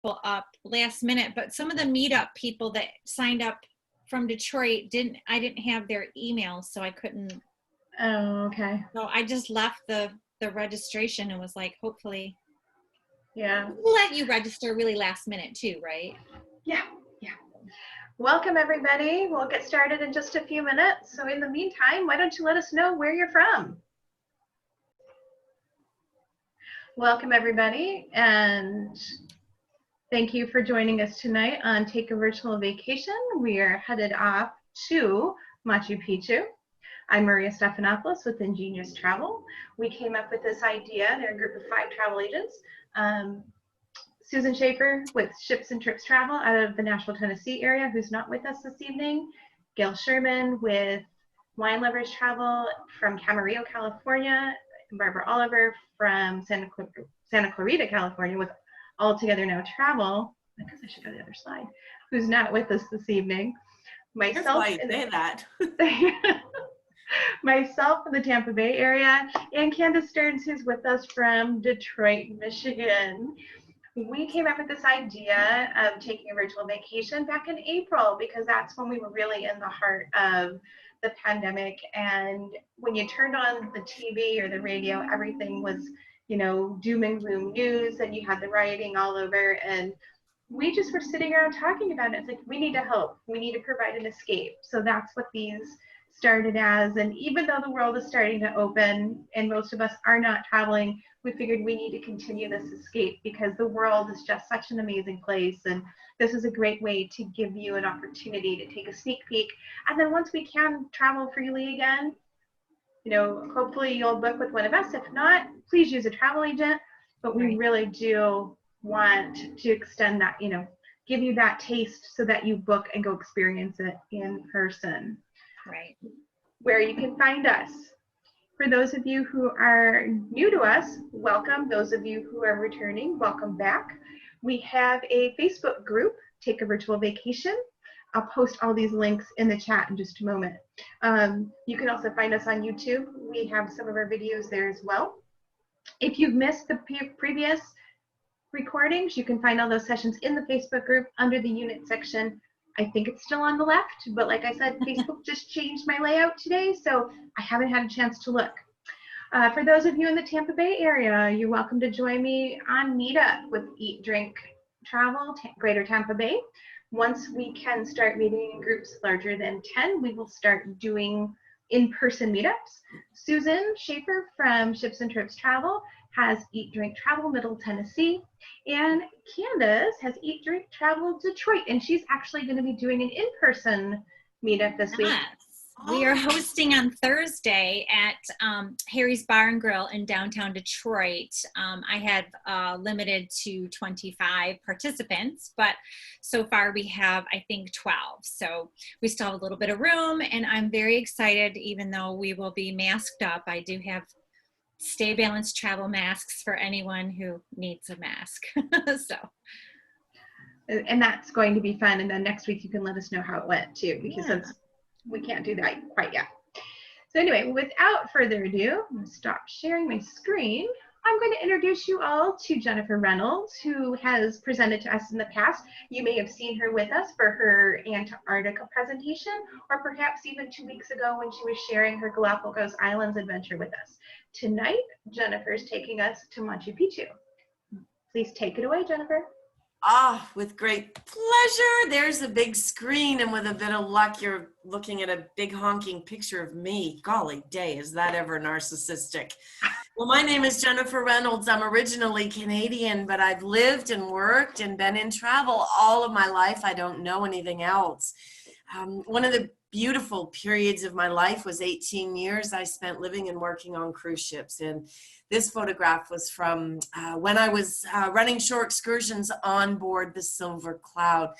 up last minute, but some of the meetup people that signed up from Detroit I didn't have their emails, so I couldn't. Oh, okay. So I just left the registration and was like, hopefully. Yeah. We'll let you register really last minute too, right? Yeah. Welcome, everybody. We'll get started in just a few minutes. So in the meantime, why don't you let us know where you're from? Welcome, everybody, and thank you for joining us tonight on Take a Virtual Vacation. We are headed off to Machu Picchu. I'm Maria Stephanopoulos with Ingenious Travel. We came up with this idea. They're a group of 5 travel agents. Susan Schaefer with Ships and Trips Travel out of the Nashville, Tennessee area, who's not with us this evening. Gail Sherman with Wine Lovers Travel from Camarillo, California. Barbara Oliver from Santa Clarita, California with All Together Now Travel. I guess I should go to the other slide. Who's not with us this evening. Myself, myself in the Tampa Bay area, and Candace Stearns, who's with us from Detroit, Michigan. We came up with this idea of taking a virtual vacation back in April because that's when we were really in the heart of the pandemic. And when you turned on the TV or the radio, everything was, doom and gloom news, and you had the rioting all over. And we just were sitting around talking about it. It's like, we need to help. We need to provide an escape. So that's what these started as. And even though the world is starting to open and most of us are not traveling, we figured we need to continue this escape because the world is just such an amazing place. And this is a great way to give you an opportunity to take a sneak peek. And then once we can travel freely again, hopefully you'll book with one of us. If not, please use a travel agent. But we really do want to extend that, give you that taste so that you book and go experience it in person. Right. Where you can find us. For those of you who are new to us, welcome. Those of you who are returning, welcome back. We have a Facebook group, Take a Virtual Vacation. I'll post all these links in the chat in just a moment. You can also find us on YouTube. We have some of our videos there as well. If you've missed the previous recordings, you can find all those sessions in the Facebook group under the unit section. I think it's still on the left, but like I said, Facebook just changed my layout today, so I haven't had a chance to look. For those of you in the Tampa Bay area, you're welcome to join me on Meetup with Eat, Drink, Travel, Greater Tampa Bay. Once we can start meeting in groups larger than 10, we will start doing in-person meetups. Susan Schaefer from Ships and Trips Travel has Eat, Drink, Travel, Middle Tennessee. And Candace has Eat, Drink, Travel, Detroit. And she's actually going to be doing an in-person meetup this week. We are hosting on Thursday at Harry's Bar and Grill in downtown Detroit. I had limited to 25 participants, but so far we have, I think, 12. So we still have a little bit of room, and I'm very excited, even though we will be masked up. I do have Stay Balanced travel masks for anyone who needs a mask. And that's going to be fun. And then next week you can let us know how it went too, because we can't do that quite yet. So anyway, without further ado, I'm going to stop sharing my screen. I'm going to introduce you all to Jennifer Reynolds, who has presented to us in the past. You may have seen her with us for her Antarctica presentation, or perhaps even 2 weeks ago when she was sharing her Galapagos Islands adventure with us. Tonight, Jennifer is taking us to Machu Picchu. Please take it away, Jennifer. With great pleasure. There's a big screen, and with a bit of luck, you're looking at a big honking picture of me. Golly day, is that ever narcissistic? Well, my name is Jennifer Reynolds. I'm originally Canadian, but I've lived and worked and been in travel all of my life. I don't know anything else. One of the beautiful periods of my life was 18 years I spent living and working on cruise ships. And this photograph was from when I was running shore excursions on board the Silver Cloud.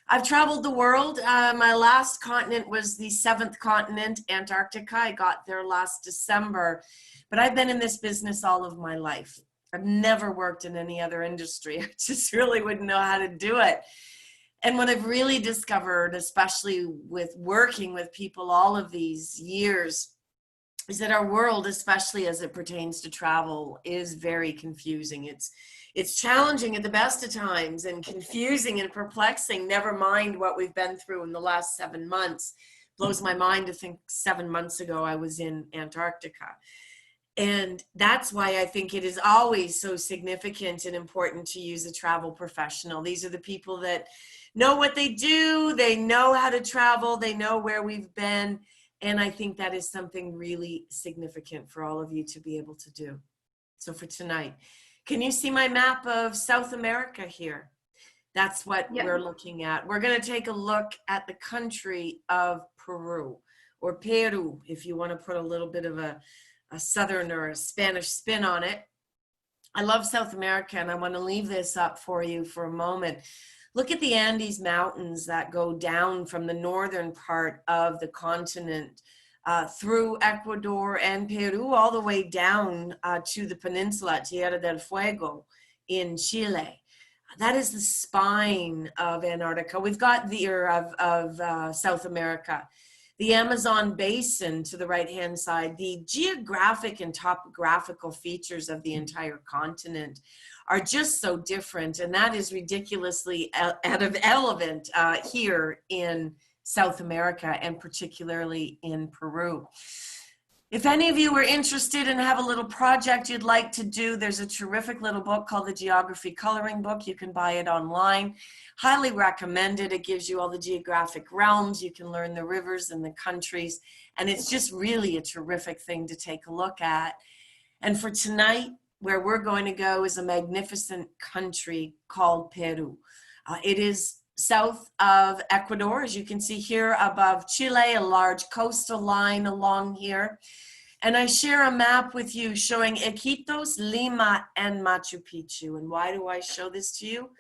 I've traveled the world. My last continent was the 7th continent, Antarctica. I got there last December, but I've been in this business all of my life. I've never worked in any other industry. I just really wouldn't know how to do it. And what I've really discovered, especially with working with people all of these years, is that our world, especially as it pertains to travel, is very confusing. It's challenging at the best of times and confusing and perplexing, never mind what we've been through in the last 7 months. Blows my mind to think 7 months ago I was in Antarctica. And that's why I think it is always so significant and important to use a travel professional. These are the people that know what they do, they know how to travel, they know where we've been. And I think that is something really significant for all of you to be able to do. So for tonight, can you see my map of South America here? That's what we're looking at. We're going to take a look at the country of Peru, or Peru, if you want to put a little bit of a Southern or a Spanish spin on it. I love South America, and I want to leave this up for you for a moment. Look at the Andes Mountains that go down from the northern part of the continent through Ecuador and Peru, all the way down to the peninsula, Tierra del Fuego in Chile. That is the spine of Antarctica. We've got the ear of South America. The Amazon basin to the right-hand side. The geographic and topographical features of the entire continent are just so different, and that is ridiculously relevant here in South America, and particularly in Peru. If any of you are interested and have a little project you'd like to do, there's a terrific little book called the Geography Coloring Book. You can buy it online. Highly recommend it. It gives you all the geographic realms. You can learn the rivers and the countries. And it's just really a terrific thing to take a look at. And for tonight, where we're going to go is a magnificent country called Peru. It is south of Ecuador, as you can see here above Chile, a large coastal line along here. And I share a map with you showing Iquitos, Lima, and Machu Picchu. And why do I show this to you?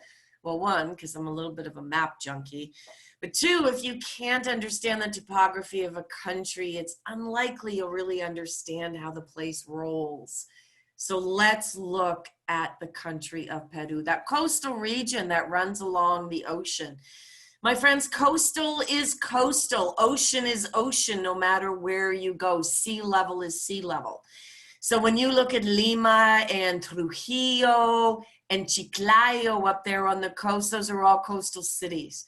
Well, one, because I'm a little bit of a map junkie. But two, if you can't understand the topography of a country, it's unlikely you'll really understand how the place rolls. So let's look at the country of Peru, that coastal region that runs along the ocean. My friends, coastal is coastal. Ocean is ocean, no matter where you go. Sea level is sea level. So when you look at Lima and Trujillo and Chiclayo up there on the coast, those are all coastal cities.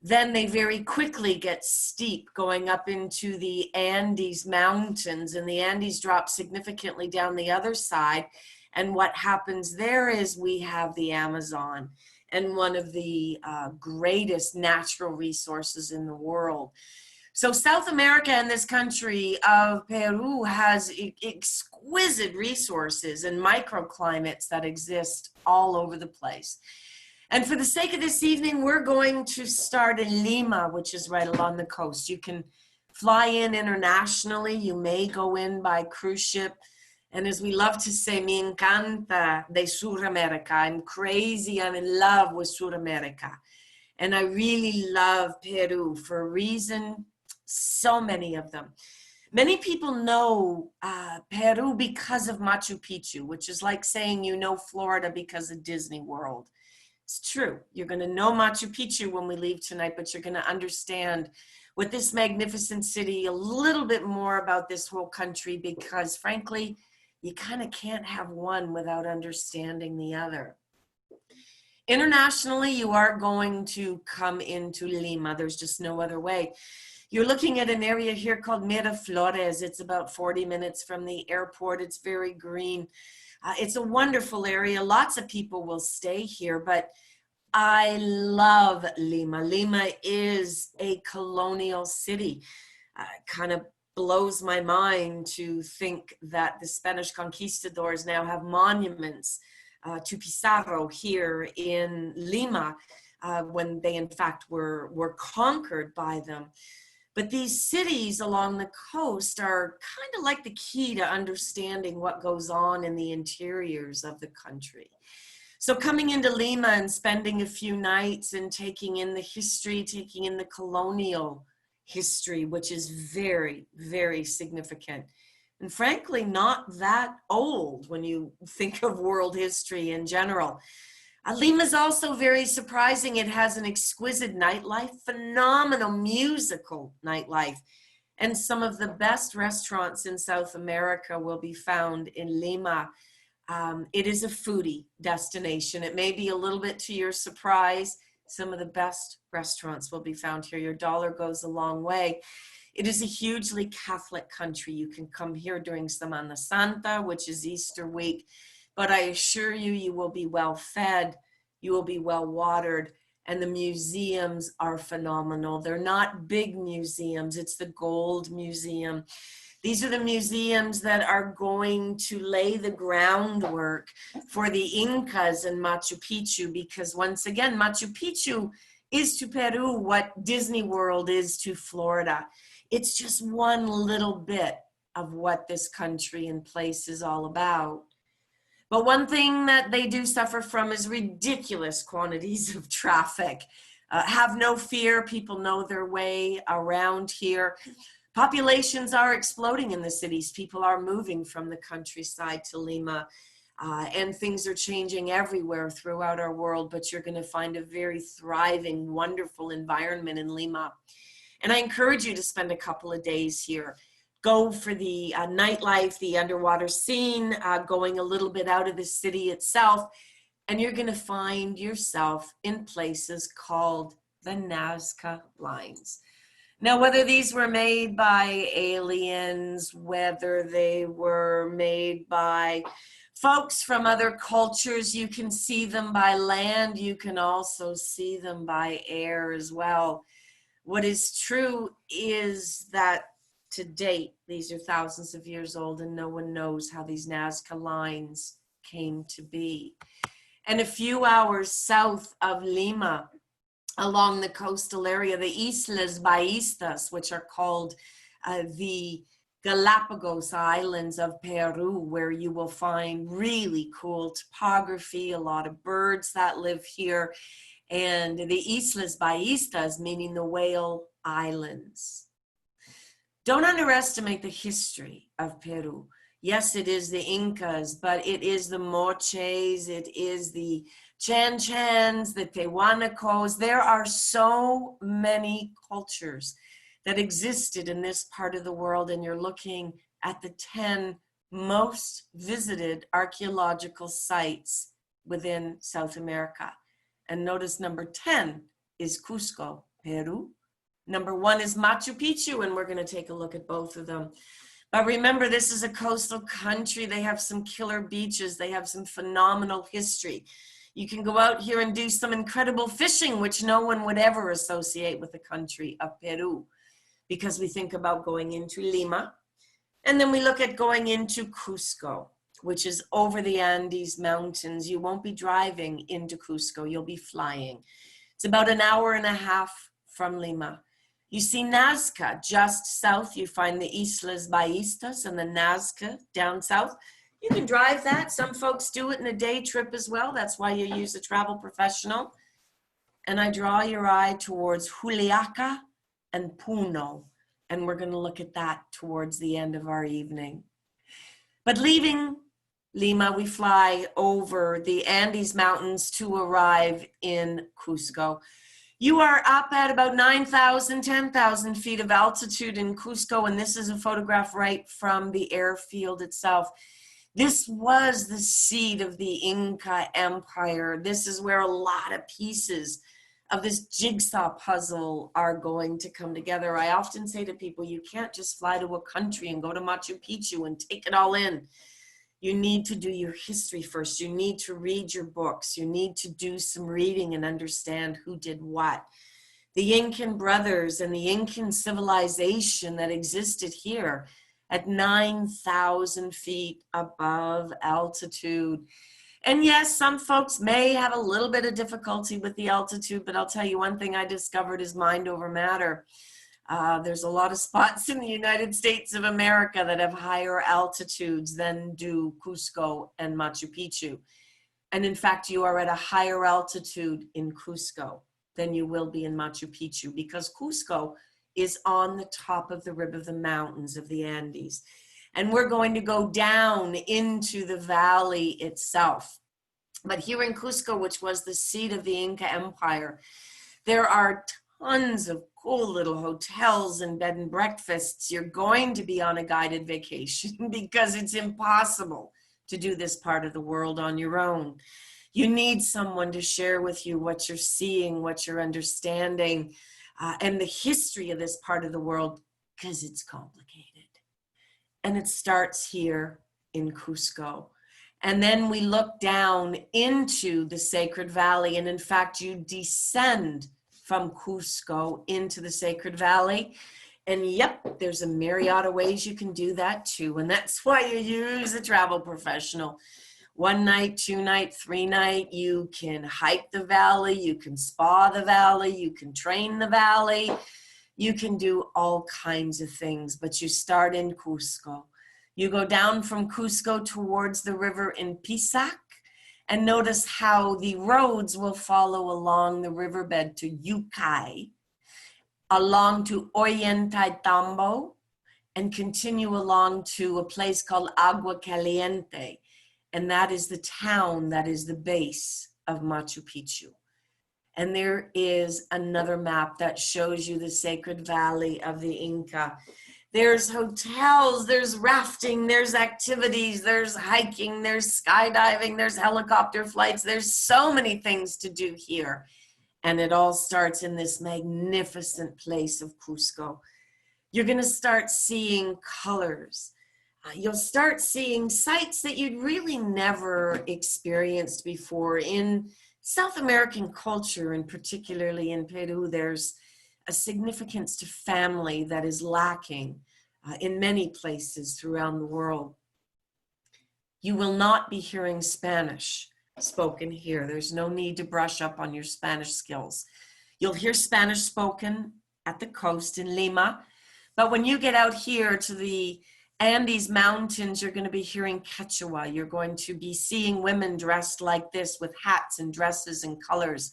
Then they very quickly get steep going up into the Andes Mountains, and the Andes drop significantly down the other side. And what happens there is we have the Amazon, and one of the greatest natural resources in the world. So South America and this country of Peru has exquisite resources and microclimates that exist all over the place. And for the sake of this evening, we're going to start in Lima, which is right along the coast. You can fly in internationally. You may go in by cruise ship. And as we love to say, me encanta de Sudamérica. I'm crazy, I'm in love with Sudamérica. And I really love Peru for a reason, so many of them. Many people know Peru because of Machu Picchu, which is like saying you know Florida because of Disney World. It's true. You're going to know Machu Picchu when we leave tonight, but you're going to understand with this magnificent city a little bit more about this whole country, because frankly, you kind of can't have one without understanding the other. Internationally, you are going to come into Lima. There's just no other way. You're looking at an area here called Miraflores. It's about 40 minutes from the airport. It's very green. It's a wonderful area. Lots of people will stay here, but I love Lima. Lima is a colonial city. Kind of blows my mind to think that the Spanish conquistadors now have monuments to Pizarro here in Lima when they in fact were conquered by them. But these cities along the coast are kind of like the key to understanding what goes on in the interiors of the country. So coming into Lima and spending a few nights and taking in the history, taking in the colonial history, which is very, very significant. And frankly, not that old when you think of world history in general. Lima is also very surprising. It has an exquisite nightlife, phenomenal musical nightlife. And some of the best restaurants in South America will be found in Lima. It is a foodie destination. It may be a little bit to your surprise. Some of the best restaurants will be found here. Your dollar goes a long way. It is a hugely Catholic country. You can come here during Semana Santa, which is Easter week, but I assure you, you will be well fed, you will be well watered, and the museums are phenomenal. They're not big museums. It's the Gold Museum. These are the museums that are going to lay the groundwork for the Incas and Machu Picchu, because once again, Machu Picchu is to Peru what Disney World is to Florida. It's just one little bit of what this country and place is all about. But one thing that they do suffer from is ridiculous quantities of traffic. Have no fear, people know their way around here. Populations are exploding in the cities. People are moving from the countryside to Lima, and things are changing everywhere throughout our world, but you're going to find a very thriving, wonderful environment in Lima. And I encourage you to spend a couple of days here. Go for the nightlife, the underwater scene, going a little bit out of the city itself, and you're going to find yourself in places called the Nazca Lines. Now, whether these were made by aliens, whether they were made by folks from other cultures, you can see them by land, you can also see them by air as well. What is true is that to date, these are thousands of years old, and no one knows how these Nazca Lines came to be. And a few hours south of Lima, along the coastal area, the Islas Baistas, which are called the Galapagos Islands of Peru, where you will find really cool topography, a lot of birds that live here, and the Islas Baistas, meaning the Whale Islands. Don't underestimate the history of Peru. Yes, it is the Incas, but it is the Moches, it is the Chan-Chans, the Tehuanacos. There are so many cultures that existed in this part of the world, and you're looking at the 10 most visited archaeological sites within South America. And notice number 10 is Cusco, Peru. Number 1 is Machu Picchu, and we're going to take a look at both of them. But remember, this is a coastal country. They have some killer beaches. They have some phenomenal history. You can go out here and do some incredible fishing, which no one would ever associate with the country of Peru, because we think about going into Lima, and then we look at going into Cusco, which is over the Andes Mountains. You won't be driving into Cusco. You'll be flying. It's about an hour and a half from Lima. You see Nazca just south. You find the Islas Baistas and the Nazca down south. You can drive that. Some folks do it in a day trip as well. That's why you use a travel professional. And I draw your eye towards Juliaca and Puno. And we're going to look at that towards the end of our evening. But leaving Lima, we fly over the Andes Mountains to arrive in Cusco. You are up at about 9,000, 10,000 feet of altitude in Cusco, and this is a photograph right from the airfield itself. This was the seat of the Inca Empire. This is where a lot of pieces of this jigsaw puzzle are going to come together. I often say to people, you can't just fly to a country and go to Machu Picchu and take it all in. You need to do your history first. You need to read your books. You need to do some reading and understand who did what. The Incan brothers and the Incan civilization that existed here at 9,000 feet above altitude. And yes, some folks may have a little bit of difficulty with the altitude, but I'll tell you one thing I discovered is mind over matter. There's a lot of spots in the United States of America that have higher altitudes than do Cusco and Machu Picchu. And in fact, you are at a higher altitude in Cusco than you will be in Machu Picchu, because Cusco is on the top of the rib of the mountains of the Andes. And we're going to go down into the valley itself. But here in Cusco, which was the seat of the Inca Empire, there are tons of cool little hotels and bed and breakfasts, you're going to be on a guided vacation because it's impossible to do this part of the world on your own. You need someone to share with you what you're seeing, what you're understanding, and the history of this part of the world, because it's complicated. And it starts here in Cusco. And then we look down into the Sacred Valley. And in fact, you descend from Cusco into the Sacred Valley. And yep, there's a myriad of ways you can do that too. And that's why you use a travel professional. 1 night, 2 night, 3 night, you can hike the valley, you can spa the valley, you can train the valley, you can do all kinds of things, but you start in Cusco. You go down from Cusco towards the river in Pisac, and notice how the roads will follow along the riverbed to Yucay, along to Ollantaytambo, and continue along to a place called Agua Caliente. And that is the town that is the base of Machu Picchu. And there is another map that shows you the Sacred Valley of the Inca. There's hotels, there's rafting, there's activities, there's hiking, there's skydiving, there's helicopter flights. There's so many things to do here. And it all starts in this magnificent place of Cusco. You're going to start seeing colors. You'll start seeing sights that you'd really never experienced before. In South American culture, and particularly in Peru, there's a significance to family that is lacking in many places throughout the world. You will not be hearing Spanish spoken here. There's no need to brush up on your Spanish skills. You'll hear Spanish spoken at the coast in Lima, but when you get out here to the Andes Mountains, you're going to be hearing Quechua. You're going to be seeing women dressed like this with hats and dresses and colors,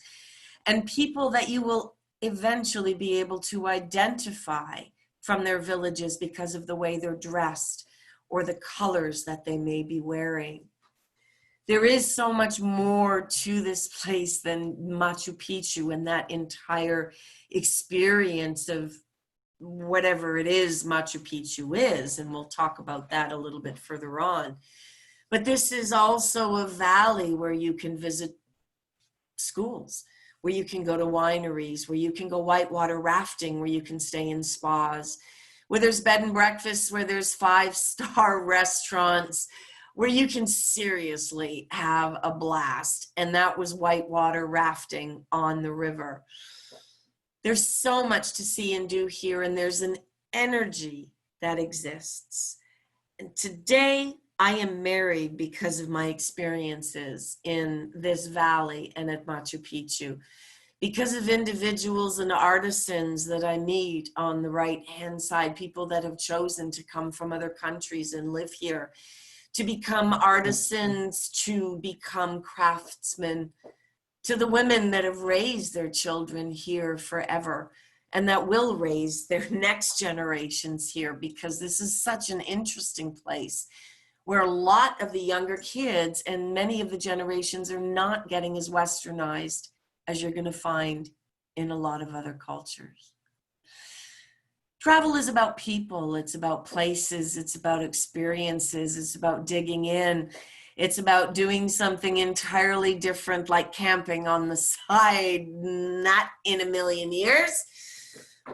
and people that you will eventually be able to identify from their villages because of the way they're dressed or the colors that they may be wearing. There is so much more to this place than Machu Picchu and that entire experience of whatever it is Machu Picchu is, and we'll talk about that a little bit further on. But this is also a valley where you can visit schools, where you can go to wineries, where you can go whitewater rafting, where you can stay in spas, where there's bed and breakfasts, where there's 5-star restaurants, where you can seriously have a blast. And that was whitewater rafting on the river. There's so much to see and do here, and there's an energy that exists. And today, I am married because of my experiences in this valley and at Machu Picchu, because of individuals and artisans that I meet on the right-hand side, people that have chosen to come from other countries and live here, to become artisans, to become craftsmen, to the women that have raised their children here forever and that will raise their next generations here, because this is such an interesting place where a lot of the younger kids and many of the generations are not getting as westernized as you're going to find in a lot of other cultures. Travel is about people, it's about places, it's about experiences, it's about digging in. It's about doing something entirely different, like camping on the side, not in a million years,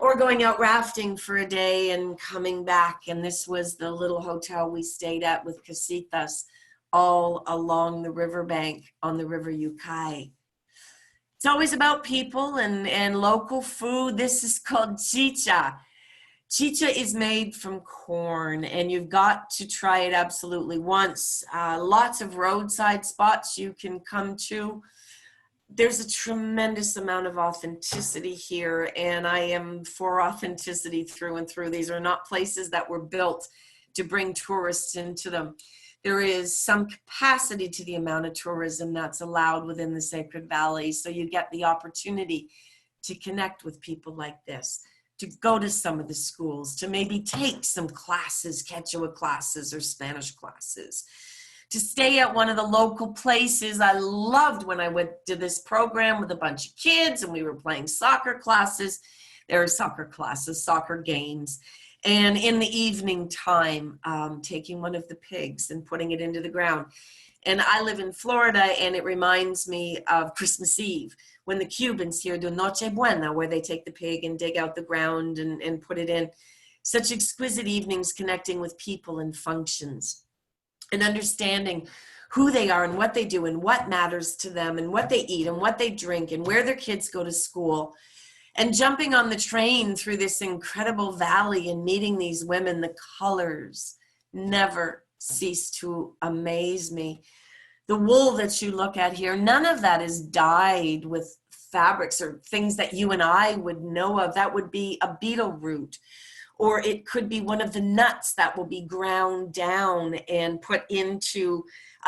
or going out rafting for a day and coming back. And this was the little hotel we stayed at with casitas all along the riverbank on the river Yucay. It's always about people and local food. This is called chicha. Chicha is made from corn, and you've got to try it absolutely once. Lots of roadside spots you can come to. There's a tremendous amount of authenticity here, and I am for authenticity through and through. These are not places that were built to bring tourists into them. There is some capacity to the amount of tourism that's allowed within the Sacred Valley, so you get the opportunity to connect with people like this, to go to some of the schools, to maybe take some classes, Quechua classes or Spanish classes, to stay at one of the local places. I loved when I went to this program with a bunch of kids and we were playing soccer classes. There are soccer classes, soccer games. And in the evening time, taking one of the pigs and putting it into the ground. And I live in Florida, and it reminds me of Christmas Eve, when the Cubans here do Noche Buena, where they take the pig and dig out the ground and put it in. Such exquisite evenings connecting with people and functions and understanding who they are and what they do and what matters to them and what they eat and what they drink and where their kids go to school. And jumping on the train through this incredible valley and meeting these women, the colors never cease to amaze me. The wool that you look at here, none of that is dyed with fabrics or things that you and I would know of. That would be a beetle root, or it could be one of the nuts that will be ground down and put into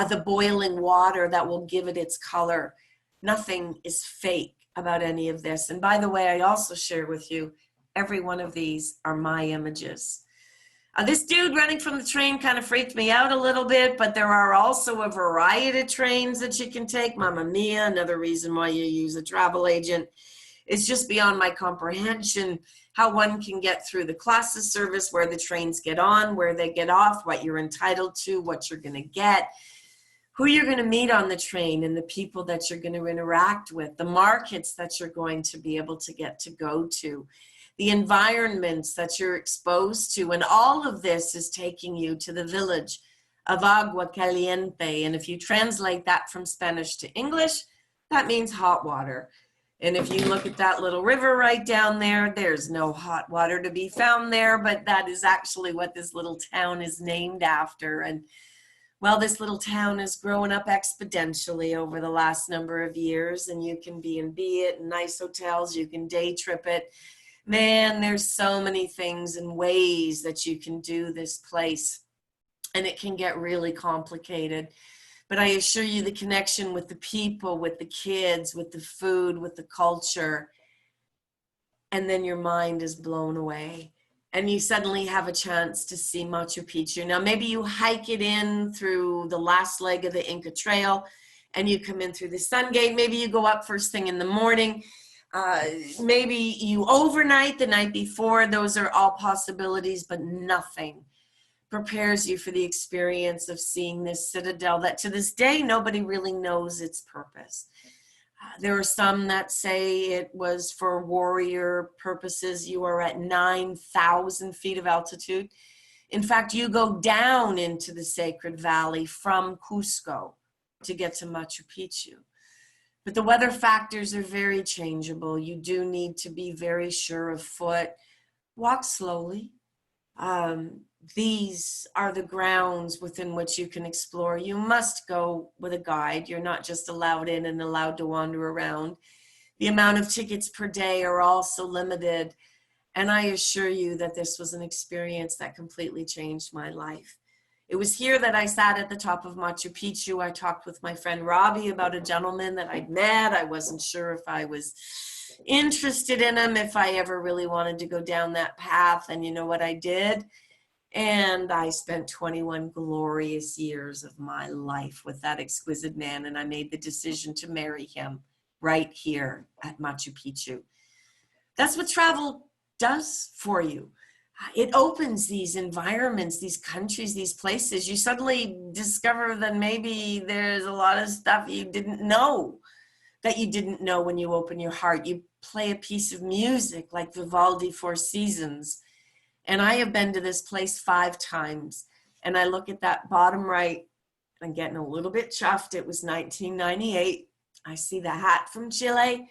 the boiling water that will give it its color. Nothing is fake about any of this. And by the way, I also share with you, every one of these are my images. This dude running from the train kind of freaked me out a little bit, but there are also a variety of trains that you can take. Mamma mia, another reason why you use a travel agent. It's just beyond my comprehension how one can get through the classes service, where the trains get on, where they get off, what you're entitled to, what you're going to get, who you're going to meet on the train, and the people that you're going to interact with, the markets that you're going to be able to get to go to, the environments that you're exposed to. And all of this is taking you to the village of Agua Caliente. And if you translate that from Spanish to English, that means hot water. And if you look at that little river right down there, there's no hot water to be found there, but that is actually what this little town is named after. And well, this little town has grown up exponentially over the last number of years, and you can B&B it in nice hotels, you can day trip it. Man, there's so many things and ways that you can do this place, and it can get really complicated. But I assure you, the connection with the people, with the kids, with the food, with the culture, and then your mind is blown away. And you suddenly have a chance to see Machu Picchu. Now, maybe you hike it in through the last leg of the Inca Trail, and you come in through the Sun Gate. Maybe you go up first thing in the morning. Maybe you overnight the night before. Those are all possibilities, but nothing prepares you for the experience of seeing this citadel that to this day nobody really knows its purpose. There are some that say it was for warrior purposes. You are at 9,000 feet of altitude. In fact, you go down into the Sacred Valley from Cusco to get to Machu Picchu. But the weather factors are very changeable. You do need to be very sure of foot. Walk slowly. These are the grounds within which you can explore. You must go with a guide. You're not just allowed in and allowed to wander around. The amount of tickets per day are also limited. And I assure you that this was an experience that completely changed my life. It was here that I sat at the top of Machu Picchu. I talked with my friend Robbie about a gentleman that I'd met. I wasn't sure if I was interested in him, if I ever really wanted to go down that path. And you know what I did? And I spent 21 glorious years of my life with that exquisite man. And I made the decision to marry him right here at Machu Picchu. That's what travel does for you. It opens these environments, these countries, these places. You suddenly discover that maybe there's a lot of stuff you didn't know that you didn't know when you open your heart. You play a piece of music like Vivaldi Four Seasons. And I have been to this place 5 times. And I look at that bottom right, I'm getting a little bit chuffed. It was 1998. I see the hat from Chile.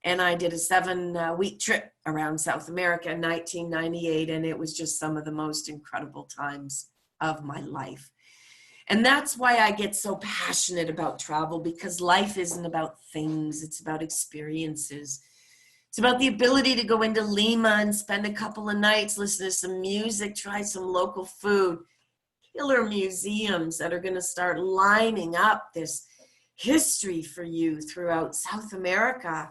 And I did a 7-week trip around South America in 1998. And it was just some of the most incredible times of my life. And that's why I get so passionate about travel, because life isn't about things. It's about experiences. It's about the ability to go into Lima and spend a couple of nights, listen to some music, try some local food, killer museums that are going to start lining up this history for you throughout South America.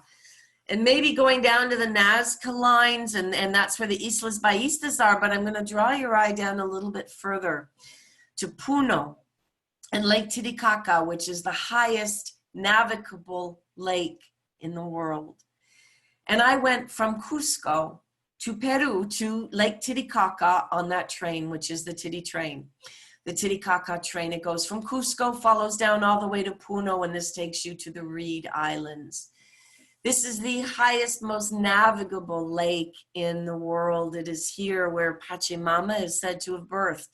And maybe going down to the Nazca lines, and that's where the Islas Baistas are, but I'm going to draw your eye down a little bit further to Puno and Lake Titicaca, which is the highest navigable lake in the world. And I went from Cusco to Peru to Lake Titicaca on that train, which is the Titi train. The Titicaca train, it goes from Cusco, follows down all the way to Puno, and this takes you to the Reed Islands. This is the highest, most navigable lake in the world. It is here where Pachamama is said to have birthed.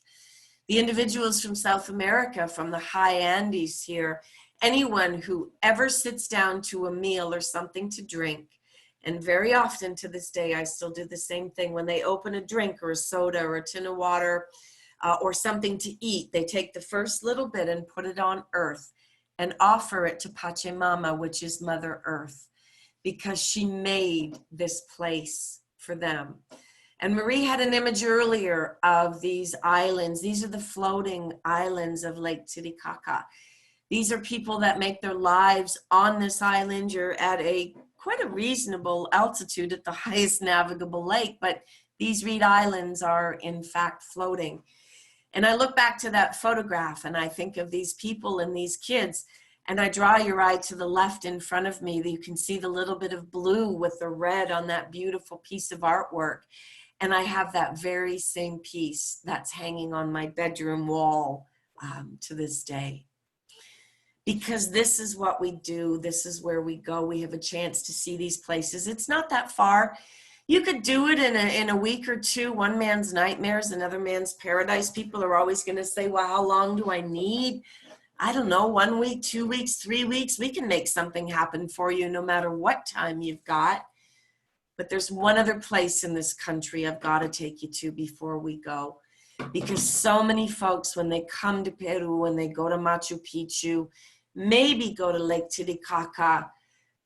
The individuals from South America, from the high Andes here, anyone who ever sits down to a meal or something to drink, and very often to this day, I still do the same thing. When they open a drink or a soda or a tin of water or something to eat, they take the first little bit and put it on earth and offer it to Pachamama, which is Mother Earth, because she made this place for them. And Marie had an image earlier of these islands. These are the floating islands of Lake Titicaca. These are people that make their lives on this island. You're at quite a reasonable altitude at the highest navigable lake, but these Reed Islands are in fact floating. And I look back to that photograph and I think of these people and these kids, and I draw your eye to the left in front of me. You can see the little bit of blue with the red on that beautiful piece of artwork. And I have that very same piece that's hanging on my bedroom wall to this day. Because this is what we do. This is where we go. We have a chance to see these places. It's not that far. You could do it in a week or two. One man's nightmares, another man's paradise. People are always going to say, well, how long do I need? I don't know, 1 week, 2 weeks, 3 weeks. We can make something happen for you no matter what time you've got. But there's one other place in this country I've got to take you to before we go. Because so many folks, when they come to Peru, when they go to Machu Picchu, maybe go to Lake Titicaca,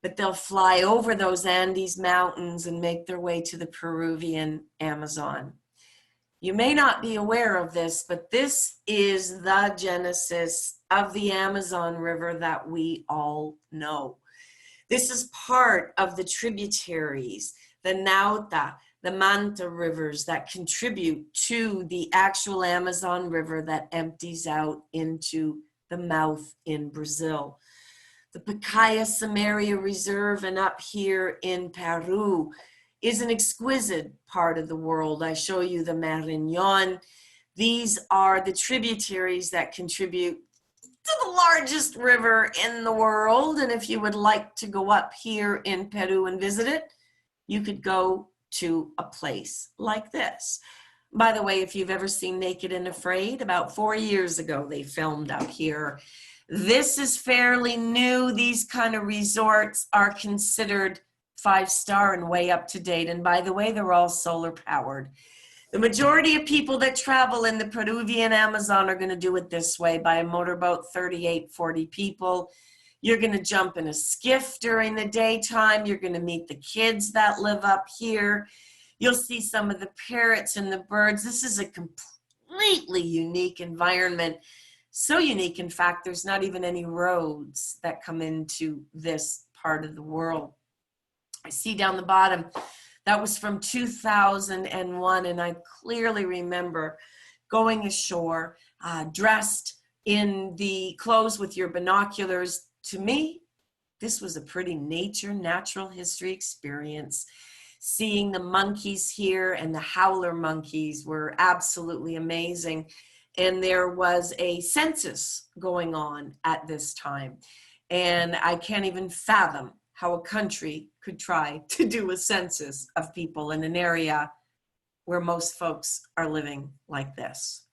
but they'll fly over those Andes mountains and make their way to the Peruvian Amazon. You may not be aware of this, but this is the genesis of the Amazon River that we all know. This is part of the tributaries, the Nauta, the Manta rivers that contribute to the actual Amazon River that empties out into the mouth in Brazil. The Pacaya Samaria Reserve and up here in Peru is an exquisite part of the world. I show you the Marañón. These are the tributaries that contribute to the largest river in the world. And if you would like to go up here in Peru and visit it, you could go to a place like this. By the way, if you've ever seen Naked and Afraid, about 4 years ago, they filmed up here. This is fairly new. These kind of resorts are considered 5-star and way up to date. And by the way, they're all solar powered. The majority of people that travel in the Peruvian Amazon are going to do it this way by a motorboat, 38, 40 people. You're going to jump in a skiff during the daytime. You're going to meet the kids that live up here. You'll see some of the parrots and the birds. This is a completely unique environment. So unique, in fact, there's not even any roads that come into this part of the world. I see down the bottom, that was from 2001, and I clearly remember going ashore, dressed in the clothes with your binoculars. To me, this was a pretty natural history experience. Seeing the monkeys here and the howler monkeys were absolutely amazing. And there was a census going on at this time. And I can't even fathom how a country could try to do a census of people in an area where most folks are living like this.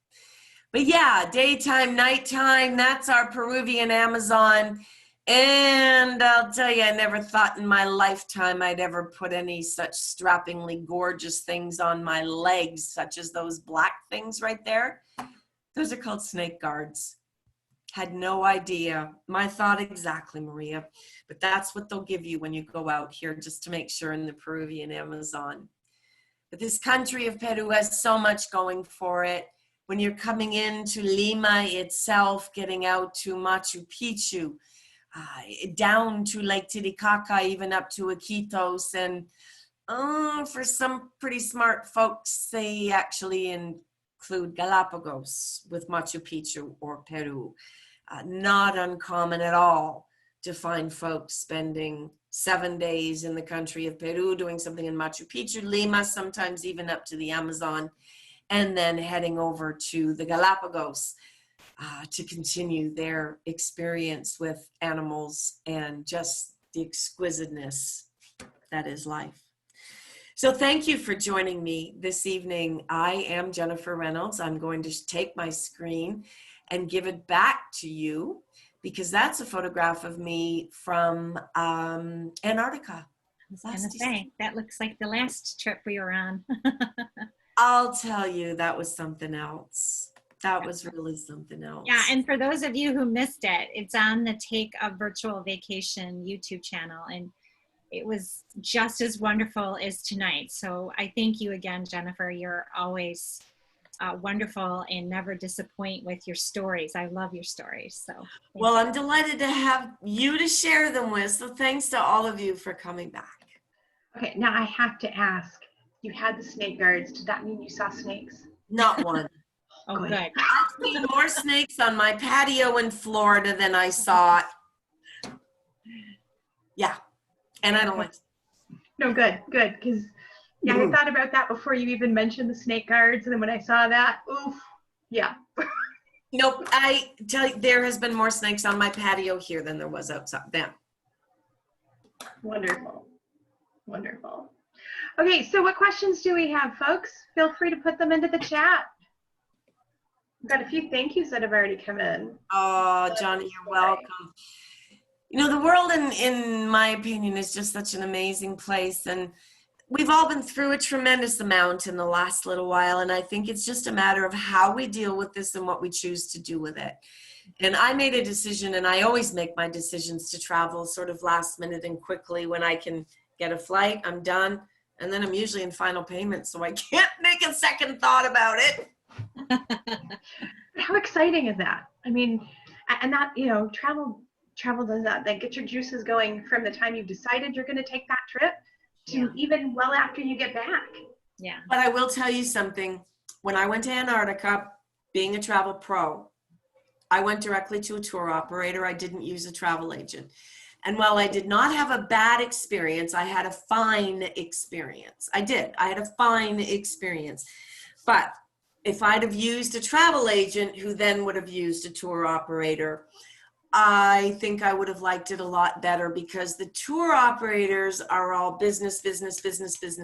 But yeah, daytime, nighttime, that's our Peruvian Amazon. And I'll tell you, I never thought in my lifetime I'd ever put any such strappingly gorgeous things on my legs, such as those black things right there. Those are called snake guards. Had no idea. My thought exactly, Maria. But that's what they'll give you when you go out here, just to make sure, in the Peruvian Amazon. But this country of Peru has so much going for it. When you're coming into Lima itself, getting out to Machu Picchu, down to Lake Titicaca, even up to Iquitos, and for some pretty smart folks, they actually include Galapagos with Machu Picchu or Peru. Not uncommon at all to find folks spending 7 days in the country of Peru, doing something in Machu Picchu, Lima, sometimes even up to the Amazon, and then heading over to the Galapagos to continue their experience with animals and just the exquisiteness that is life. So thank you for joining me this evening. I am Jennifer Reynolds. I'm going to take my screen and give it back to you, because that's a photograph of me from Antarctica. I was going to say, that looks like the last trip we were on. I'll tell you, that was something else. That was really something else. Yeah, and for those of you who missed it, it's on the Take a Virtual Vacation YouTube channel, and it was just as wonderful as tonight. So I thank you again, Jennifer. You're always wonderful and never disappoint with your stories. I love your stories. So well, I'm delighted to have you to share them with. So thanks to all of you for coming back. Okay, now I have to ask, you had the snake guards. Did that mean you saw snakes? Not one. Oh, good. I've seen more snakes on my patio in Florida than I saw. Yeah, and I don't like. No, good, because yeah, I thought about that before you even mentioned the snake guards, and then when I saw that, oof, yeah. Nope, I tell you, there has been more snakes on my patio here than there was outside. Them. Wonderful, wonderful. Okay, so what questions do we have, folks? Feel free to put them into the chat. We've got a few thank yous that have already come in. Oh, Johnny, you're welcome. You know, the world, in my opinion, is just such an amazing place. And we've all been through a tremendous amount in the last little while. And I think it's just a matter of how we deal with this and what we choose to do with it. And I made a decision, and I always make my decisions to travel sort of last minute and quickly. When I can get a flight, I'm done. And then I'm usually in final payment, so I can't make a second thought about it. How exciting is that? I mean, and that, you know, travel does that. That get your juices going from the time you've decided you're going to take that trip to even well after you get back. Yeah. But I will tell you something. When I went to Antarctica, being a travel pro, I went directly to a tour operator. I didn't use a travel agent. And while I did not have a bad experience, I had a fine experience. I had a fine experience. But if I'd have used a travel agent who then would have used a tour operator, I think I would have liked it a lot better, because the tour operators are all business. Mm-hmm.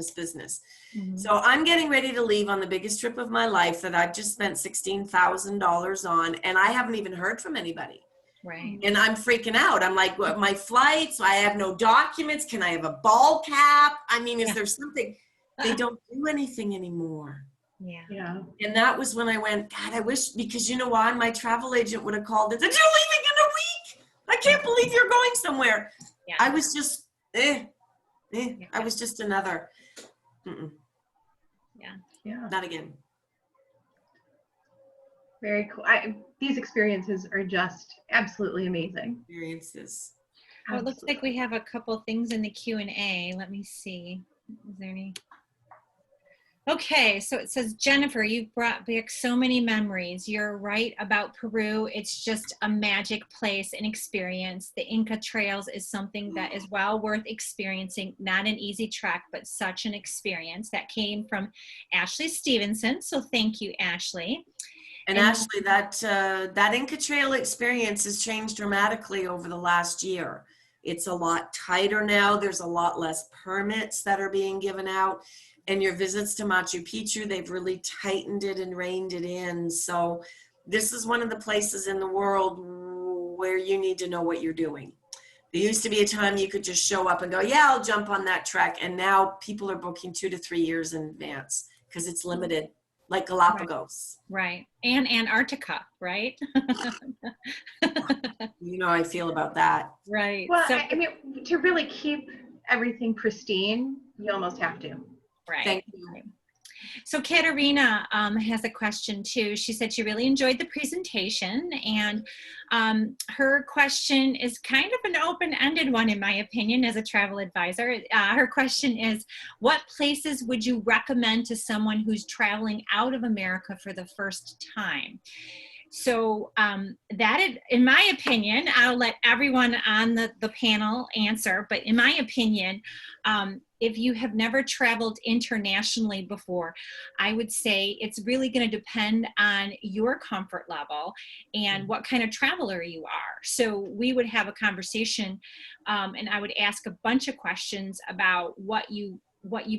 So I'm getting ready to leave on the biggest trip of my life that I've just spent $16,000 on, and I haven't even heard from anybody. Right. And I'm freaking out. I'm like, what, my flights, I have no documents. Can I have a ball cap? I mean, is there something? They don't do anything anymore. Yeah. And that was when I went, God, I wish, because you know why? My travel agent would have called and said, you're leaving in a week. I can't believe you're going somewhere. Yeah. I was just, I was just another, Yeah. Not again. Very cool. These experiences are just absolutely amazing. Experiences. Well, it looks like we have a couple things in the Q&A. Let me see. Is there any? Okay, so it says, Jennifer, you've brought back so many memories. You're right about Peru. It's just a magic place and experience. The Inca Trails is something that is well worth experiencing. Not an easy trek, but such an experience. That came from Ashley Stevenson. So thank you, Ashley. And Ashley, that Inca Trail experience has changed dramatically over the last year. It's a lot tighter now. There's a lot less permits that are being given out. And your visits to Machu Picchu, they've really tightened it and reined it in. So this is one of the places in the world where you need to know what you're doing. There used to be a time you could just show up and go, yeah, I'll jump on that trek. And now people are booking 2 to 3 years in advance because it's limited, like Galapagos. Right. And Antarctica, right? You know how I feel about that. Right. Well, so, I mean, to really keep everything pristine, you almost have to. Right. Thank you. So Katerina has a question too. She said she really enjoyed the presentation, and her question is kind of an open-ended one in my opinion as a travel advisor. Her question is, what places would you recommend to someone who's traveling out of America for the first time? So in my opinion, I'll let everyone on the panel answer, but in my opinion, if you have never traveled internationally before, I would say it's really going to depend on your comfort level and what kind of traveler you are. So we would have a conversation, and I would ask a bunch of questions about what you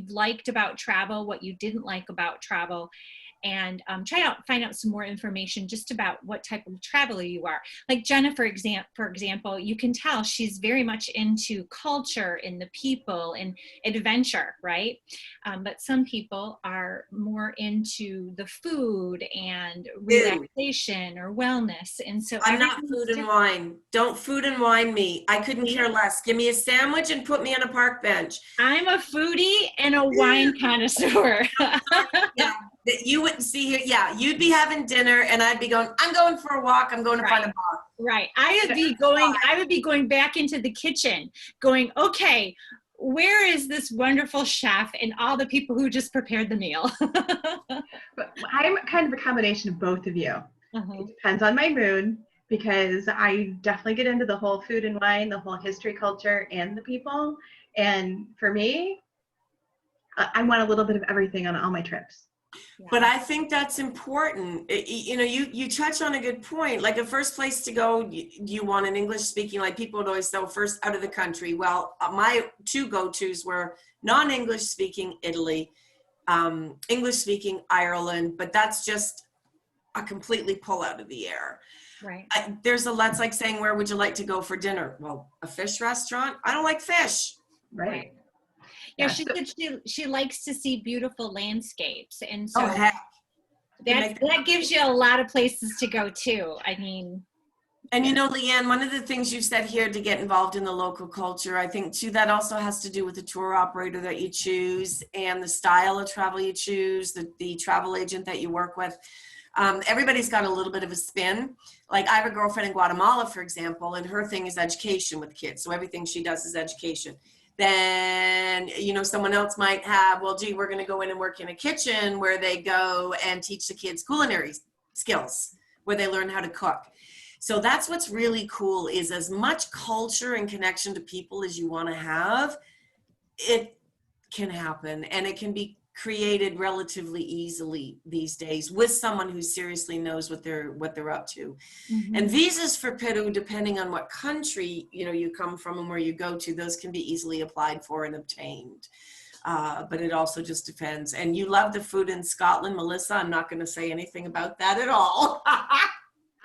liked about travel, what you didn't like about travel, and find out some more information just about what type of traveler you are. Like Jenna, for example, you can tell she's very much into culture and the people and adventure, right? But some people are more into the food and relaxation or wellness. And so I'm not food and wine. Don't food and wine me. I couldn't care less. Give me a sandwich and put me on a park bench. I'm a foodie and a wine connoisseur. Yeah, that you wouldn't see here. Yeah, you'd be having dinner and I'd be going, I'm going for a walk. I'm going to find a bar. Right. I would be going back into the kitchen going, okay, where is this wonderful chef and all the people who just prepared the meal? But I'm kind of a combination of both of you. It depends on my mood, because I definitely get into the whole food and wine, the whole history, culture, and the people. And for me, I want a little bit of everything on all my trips. Yeah. But I think that's important. You touch on a good point. Like, a first place to go, you want an English speaking, like people would always say, first out of the country. Well, my two go-tos were non-English speaking Italy, English speaking Ireland, but that's just a completely pull out of the air. Right. That's like saying, where would you like to go for dinner? Well, a fish restaurant? I don't like fish. Right. Yeah, she said she likes to see beautiful landscapes, and so that gives you a lot of places to go too. I mean, and Leanne, one of the things you said here to get involved in the local culture, I think too, that also has to do with the tour operator that you choose and the style of travel you choose, the travel agent that you work with. Everybody's got a little bit of a spin. Like, I have a girlfriend in Guatemala, for example, and her thing is education with kids. So everything she does is education. Then, someone else might have, well, gee, we're going to go in and work in a kitchen where they go and teach the kids culinary skills, where they learn how to cook. So that's what's really cool, is as much culture and connection to people as you want to have, it can happen, and it can be created relatively easily these days with someone who seriously knows what they're up to. And visas for Peru, depending on what country you come from and where you go to, those can be easily applied for and obtained. But it also just depends. And you love the food in Scotland, Melissa. I'm not going to say anything about that at all.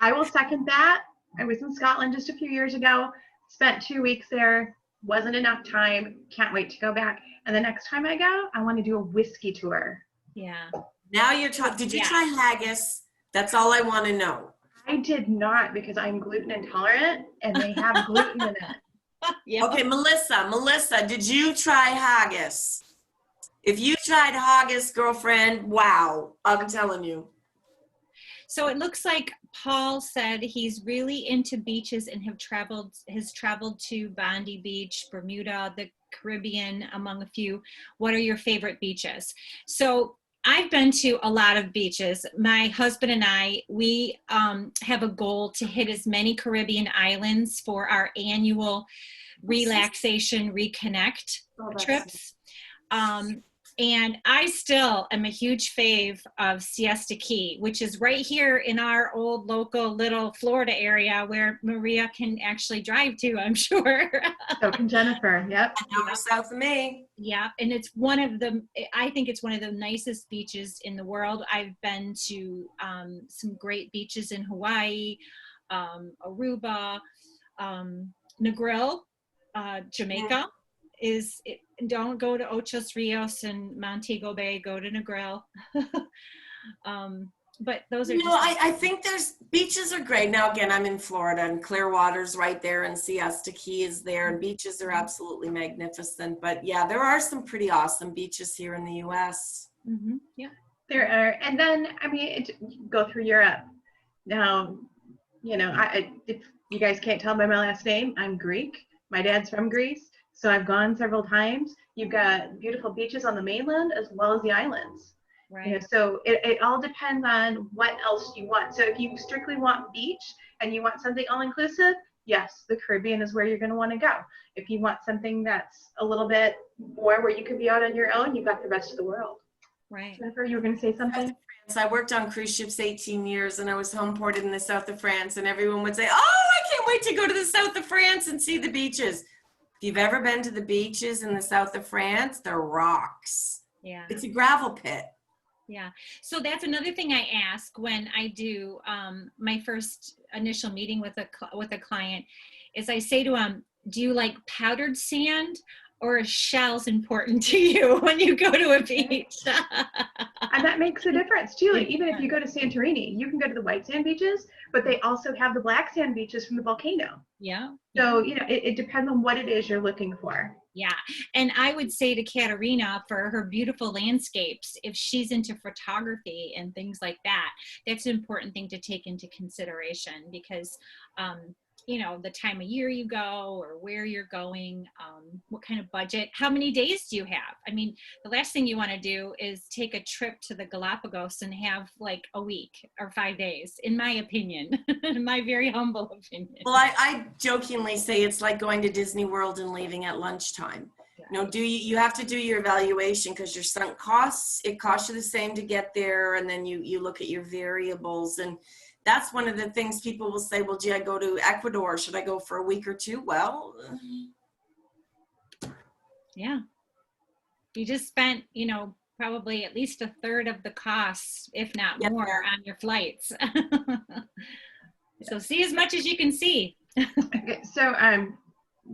I will second that. I was in Scotland just a few years ago, spent 2 weeks there, wasn't enough time, can't wait to go back. And the next time I go, I want to do a whiskey tour. Yeah. Now you're talking. Did you try haggis? That's all I want to know. I did not, because I'm gluten intolerant and they have gluten in it. Yeah. Okay, Melissa, did you try haggis? If you tried haggis, girlfriend, wow, I'm telling you. So it looks like Paul said he's really into beaches and has traveled to Bondi Beach, Bermuda, the Caribbean, among a few. What are your favorite beaches? So I've been to a lot of beaches. My husband and I, we have a goal to hit as many Caribbean islands for our annual relaxation reconnect trips. And I still am a huge fave of Siesta Key, which is right here in our old local little Florida area where Maria can actually drive to, I'm sure. So can Jennifer, yep. An hour south of me. Yeah, and I think it's one of the nicest beaches in the world. I've been to some great beaches in Hawaii, Aruba, Negril, Jamaica. Don't go to Ochos Rios and Montego Bay, go to Negril. But those are I think beaches are great. Now, again, I'm in Florida, and Clearwater's right there, and Siesta Key is there, and beaches are absolutely magnificent. But yeah, there are some pretty awesome beaches here in the U.S. Yeah, there are. And then, go through Europe. Now, if you guys can't tell by my last name, I'm Greek. My dad's from Greece. So I've gone several times. You've got beautiful beaches on the mainland as well as the islands. Right. So it all depends on what else you want. So if you strictly want beach and you want something all-inclusive, yes, the Caribbean is where you're going to want to go. If you want something that's a little bit more where you can be out on your own, you've got the rest of the world. Right. Jennifer, you were going to say something? I worked on cruise ships 18 years, and I was home ported in the south of France, and everyone would say, oh, I can't wait to go to the south of France and see the beaches. If you've ever been to the beaches in the south of France, they're rocks. Yeah. It's a gravel pit. Yeah. So that's another thing I ask when I do my first initial meeting with a client is I say to them, do you like powdered sand or are shells important to you when you go to a beach? And that makes a difference too. Like, even if you go to Santorini, you can go to the white sand beaches, but they also have the black sand beaches from the volcano. Yeah. So, it depends on what it is you're looking for. Yeah. And I would say to Katerina, for her beautiful landscapes, if she's into photography and things like that, that's an important thing to take into consideration because, the time of year you go or where you're going, what kind of budget, how many days do you have? I mean, the last thing you want to do is take a trip to the Galapagos and have like a week or 5 days, in my opinion, in my very humble opinion. Well, I jokingly say it's like going to Disney World and leaving at lunchtime. You have to do your evaluation because your sunk costs, it costs you the same to get there, and then you look at your variables, and that's one of the things people will say, well, gee, I go to Ecuador. Should I go for a week or two? Well, yeah. You just spent, probably at least a third of the costs, if not more, on your flights. So see as much as you can see. So,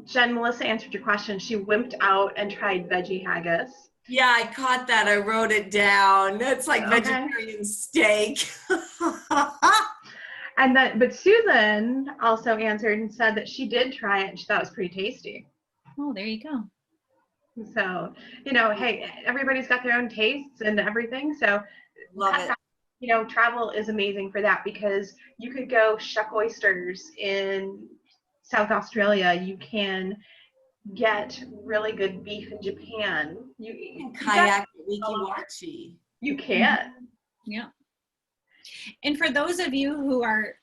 Jen, Melissa answered your question. She wimped out and tried veggie haggis. Yeah, I caught that. I wrote it down. It's like vegetarian steak. But Susan also answered and said that she did try it and she thought it was pretty tasty. Oh, there you go. So, hey, everybody's got their own tastes and everything. So, love it. Travel is amazing for that because you could go shuck oysters in South Australia. You can get really good beef in Japan. You can kayak at Wikiwachi. You can. Yeah. And for those of you who are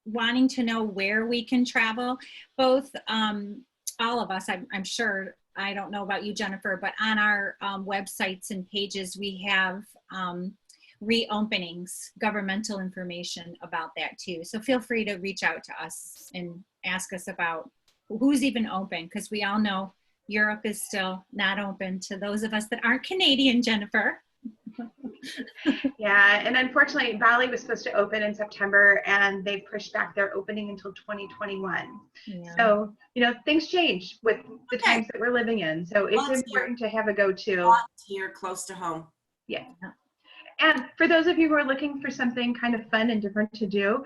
wanting to know where we can travel, both all of us, I'm sure, I don't know about you, Jennifer, but on our websites and pages, we have reopenings, governmental information about that too. So feel free to reach out to us and ask us about who's even open, because we all know Europe is still not open to those of us that aren't Canadian, Jennifer. Yeah, and unfortunately, Bali was supposed to open in September, and they pushed back their opening until 2021. Yeah. So, things change with the times that we're living in. So it's important to have a go-to. Here, close to home. Yeah. And for those of you who are looking for something kind of fun and different to do,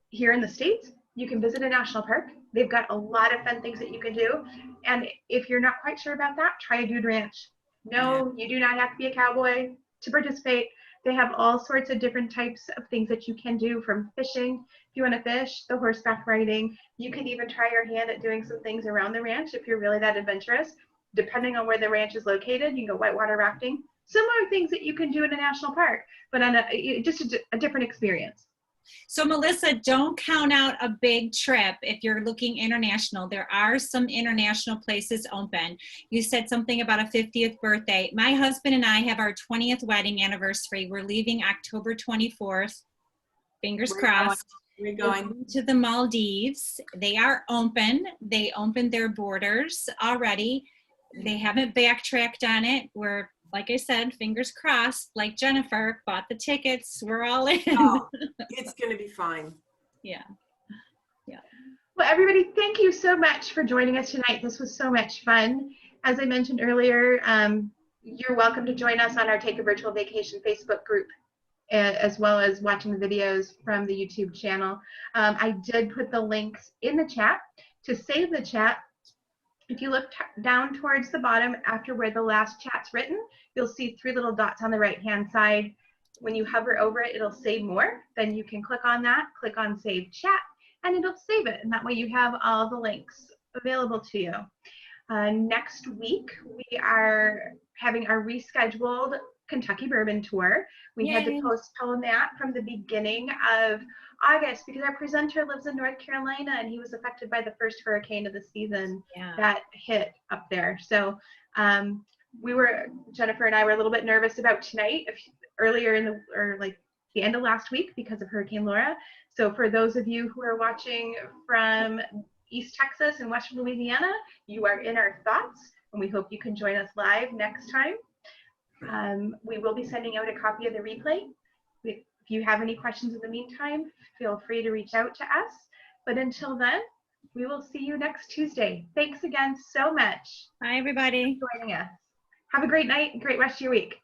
here in the States, you can visit a national park. They've got a lot of fun things that you can do. And if you're not quite sure about that, try a dude ranch. No, you do not have to be a cowboy to participate. They have all sorts of different types of things that you can do, from fishing, if you want to fish, the horseback riding. You can even try your hand at doing some things around the ranch if you're really that adventurous. Depending on where the ranch is located, you can go whitewater rafting. Similar things that you can do in a national park, but on just a different experience. So Melissa, don't count out a big trip if you're looking international. There are some international places open. You said something about a 50th birthday. My husband and I have our 20th wedding anniversary. We're leaving October 24th. Fingers crossed. We're going to the Maldives. They are open. They opened their borders already. They haven't backtracked on it. We're, like I said, fingers crossed, like Jennifer, bought the tickets. We're all in. Oh, it's going to be fine. Yeah. Yeah. Well, everybody, thank you so much for joining us tonight. This was so much fun. As I mentioned earlier, you're welcome to join us on our Take a Virtual Vacation Facebook group, as well as watching the videos from the YouTube channel. I did put the links in the chat. To save the chat, if you look down towards the bottom after where the last chat's written, you'll see 3 little dots on the right-hand side. When you hover over it, it'll save more. Then you can click on that, click on Save Chat, and it'll save it. And that way you have all the links available to you. Next week, we are having our rescheduled Kentucky Bourbon Tour. We had to Yay. postpone that from the beginning of August because our presenter lives in North Carolina and he was affected by the first hurricane of the season that hit up there. So Jennifer and I were a little bit nervous about tonight earlier the end of last week because of Hurricane Laura. So for those of you who are watching from East Texas and Western Louisiana, you are in our thoughts, and we hope you can join us live next time. We will be sending out a copy of the replay. If you have any questions in the meantime, feel free to reach out to us. But until then, we will see you next Tuesday. Thanks again so much. Bye, everybody. For joining us. Have a great night and great rest of your week.